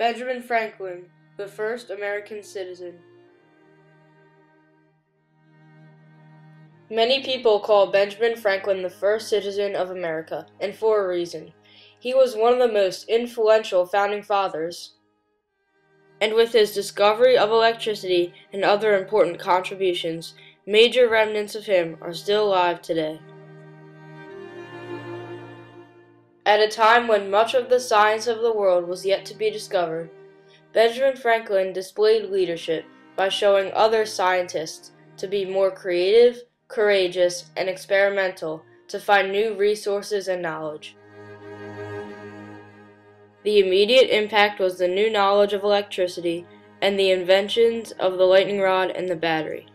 Benjamin Franklin, the first American citizen. Many people call Benjamin Franklin the first citizen of America, and for a reason. He was one of the most influential founding fathers, and with his discovery of electricity and other important contributions, major remnants of him are still alive today. At a time when much of the science of the world was yet to be discovered, Benjamin Franklin displayed leadership by showing other scientists to be more creative, courageous, and experimental to find new resources and knowledge. The immediate impact was the new knowledge of electricity and the inventions of the lightning rod and the battery.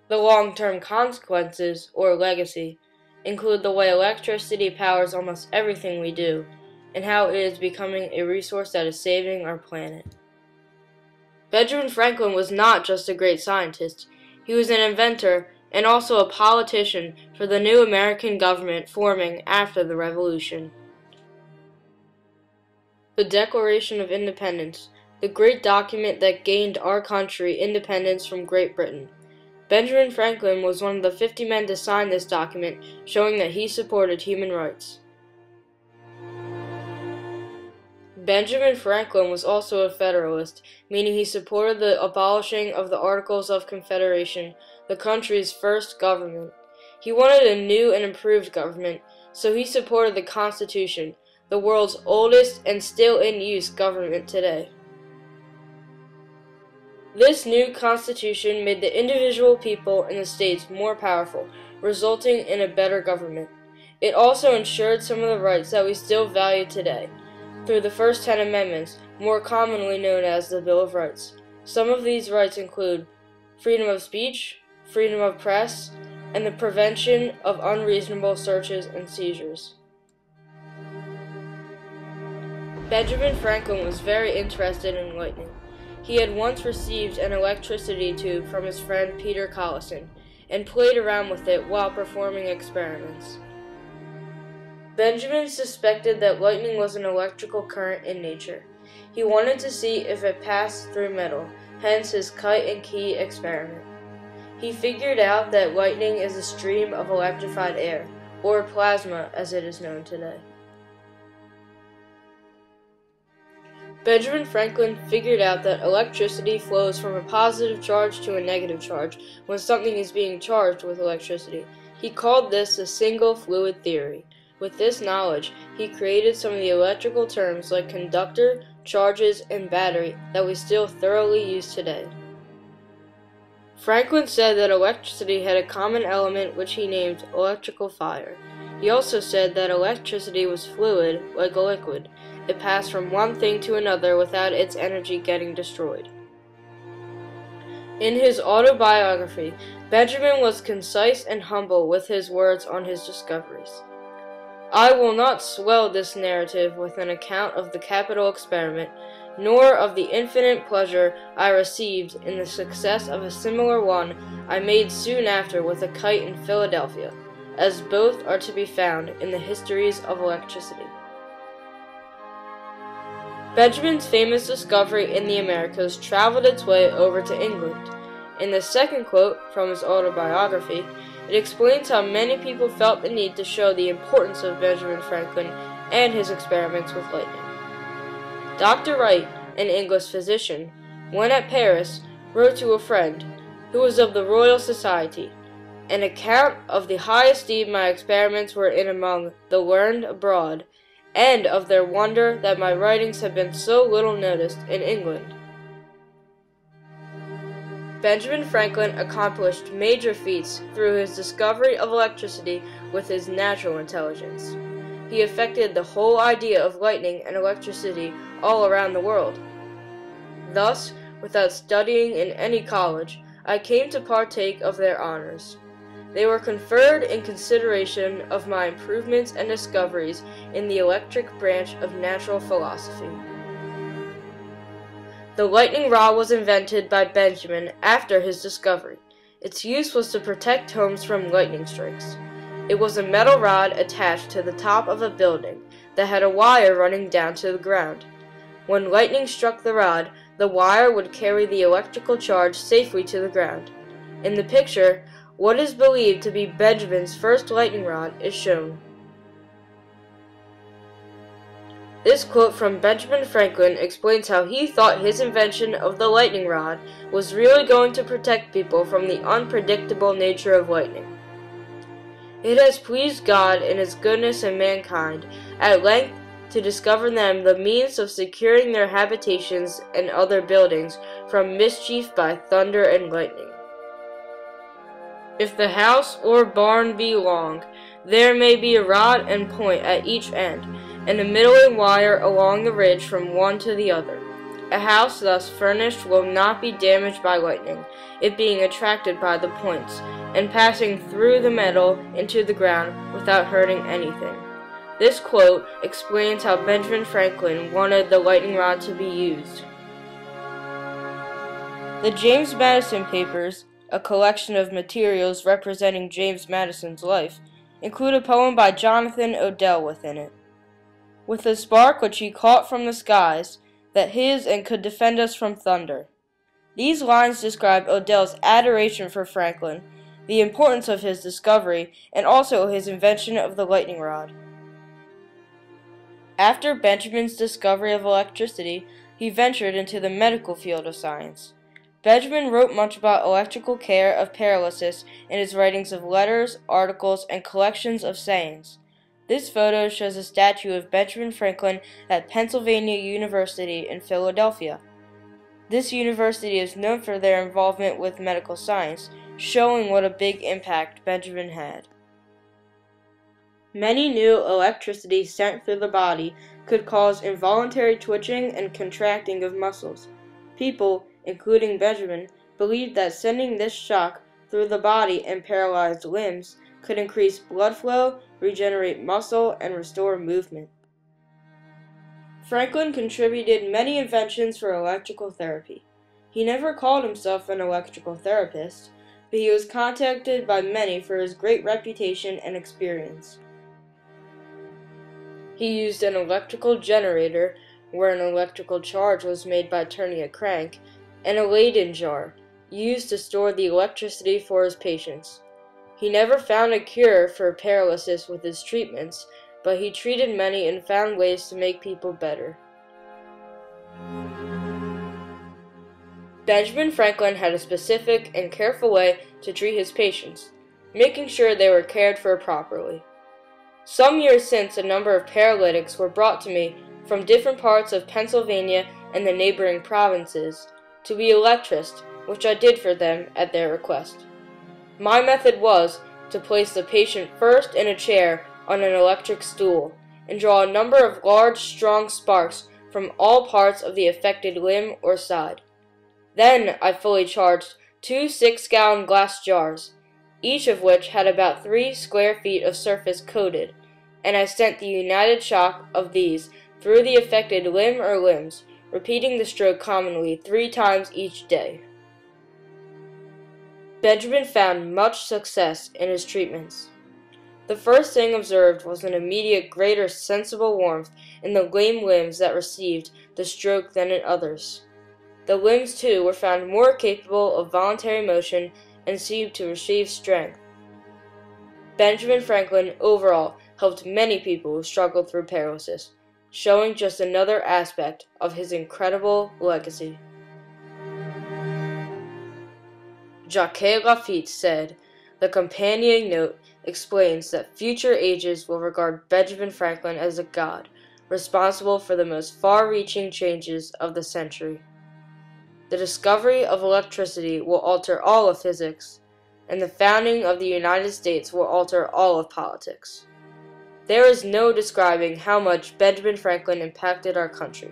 The long-term consequences, or legacy, include the way electricity powers almost everything we do, and how it is becoming a resource that is saving our planet. Benjamin Franklin was not just a great scientist, he was an inventor and also a politician for the new American government forming after the Revolution. The Declaration of Independence, the great document that gained our country independence from Great Britain. Benjamin Franklin was one of the 50 men to sign this document, showing that he supported human rights. Benjamin Franklin was also a Federalist, meaning he supported the abolishing of the Articles of Confederation, the country's first government. He wanted a new and improved government, so he supported the Constitution, the world's oldest and still in use government today. This new constitution made the individual people in the states more powerful, resulting in a better government. It also ensured some of the rights that we still value today, through the first 10 amendments, more commonly known as the Bill of Rights. Some of these rights include freedom of speech, freedom of press, and the prevention of unreasonable searches and seizures. Benjamin Franklin was very interested in lightning. He had once received an electricity tube from his friend Peter Collison and played around with it while performing experiments. Benjamin suspected that lightning was an electrical current in nature. He wanted to see if it passed through metal, hence his kite and key experiment. He figured out that lightning is a stream of electrified air, or plasma as it is known today. Benjamin Franklin figured out that electricity flows from a positive charge to a negative charge when something is being charged with electricity. He called this the single fluid theory. With this knowledge, he created some of the electrical terms like conductor, charges, and battery that we still thoroughly use today. Franklin said that electricity had a common element which he named electrical fire. He also said that electricity was fluid, like a liquid. It passed from one thing to another without its energy getting destroyed. In his autobiography, Benjamin was concise and humble with his words on his discoveries. I will not swell this narrative with an account of the capital experiment, nor of the infinite pleasure I received in the success of a similar one I made soon after with a kite in Philadelphia, as both are to be found in the histories of electricity. Benjamin's famous discovery in the Americas traveled its way over to England. In the second quote from his autobiography, it explains how many people felt the need to show the importance of Benjamin Franklin and his experiments with lightning. Dr. Wright, an English physician, when at Paris, wrote to a friend, who was of the Royal Society, an account of the high esteem my experiments were in among the learned abroad, and of their wonder that my writings have been so little noticed in England. Benjamin Franklin accomplished major feats through his discovery of electricity with his natural intelligence. He affected the whole idea of lightning and electricity all around the world. Thus, without studying in any college, I came to partake of their honors. They were conferred in consideration of my improvements and discoveries in the electric branch of natural philosophy. The lightning rod was invented by Benjamin after his discovery. Its use was to protect homes from lightning strikes. It was a metal rod attached to the top of a building that had a wire running down to the ground. When lightning struck the rod, the wire would carry the electrical charge safely to the ground. In the picture, what is believed to be Benjamin's first lightning rod is shown. This quote from Benjamin Franklin explains how he thought his invention of the lightning rod was really going to protect people from the unpredictable nature of lightning. It has pleased God in His goodness and mankind at length to discover them the means of securing their habitations and other buildings from mischief by thunder and lightning. If the house or barn be long, there may be a rod and point at each end, and a middling wire along the ridge from one to the other. A house thus furnished will not be damaged by lightning, it being attracted by the points, and passing through the metal into the ground without hurting anything. This quote explains how Benjamin Franklin wanted the lightning rod to be used. The James Madison Papers, a collection of materials representing James Madison's life, include a poem by Jonathan Odell within it. With a spark which he caught from the skies, that his and could defend us from thunder. These lines describe Odell's adoration for Franklin, the importance of his discovery, and also his invention of the lightning rod. After Benjamin's discovery of electricity, he ventured into the medical field of science. Benjamin wrote much about electrical care of paralysis in his writings of letters, articles, and collections of sayings. This photo shows a statue of Benjamin Franklin at Pennsylvania University in Philadelphia. This university is known for their involvement with medical science, showing what a big impact Benjamin had. Many knew electricity sent through the body could cause involuntary twitching and contracting of muscles. People, including Benjamin, believed that sending this shock through the body and paralyzed limbs could increase blood flow, regenerate muscle, and restore movement. Franklin contributed many inventions for electrical therapy. He never called himself an electrical therapist, but he was contacted by many for his great reputation and experience. He used an electrical generator, where an electrical charge was made by turning a crank, and a Leyden jar, used to store the electricity for his patients. He never found a cure for paralysis with his treatments, but he treated many and found ways to make people better. Benjamin Franklin had a specific and careful way to treat his patients, making sure they were cared for properly. Some years since, a number of paralytics were brought to me from different parts of Pennsylvania and the neighboring provinces to be electriced, which I did for them at their request. My method was to place the patient first in a chair on an electric stool and draw a number of large, strong sparks from all parts of the affected limb or side. Then I fully charged 2 6-gallon glass jars, each of which had about 3 square feet of surface coated, and I sent the united shock of these through the affected limb or limbs, repeating the stroke commonly 3 times each day. Benjamin found much success in his treatments. The first thing observed was an immediate greater sensible warmth in the lame limbs that received the stroke than in others. The limbs, too, were found more capable of voluntary motion and seemed to receive strength. Benjamin Franklin, overall, helped many people who struggled through paralysis, showing just another aspect of his incredible legacy. Jacques Lafitte said, "The companion note explains that future ages will regard Benjamin Franklin as a god, responsible for the most far-reaching changes of the century. The discovery of electricity will alter all of physics, and the founding of the United States will alter all of politics. There is no describing how much Benjamin Franklin impacted our country.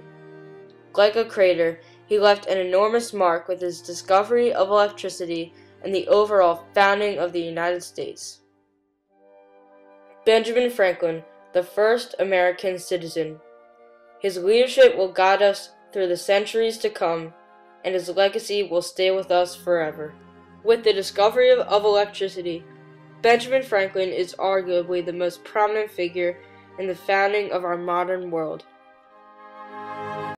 Like a crater, he left an enormous mark with his discovery of electricity and the overall founding of the United States." Benjamin Franklin, the first American citizen. His leadership will guide us through the centuries to come, and his legacy will stay with us forever. With the discovery of electricity, Benjamin Franklin is arguably the most prominent figure in the founding of our modern world.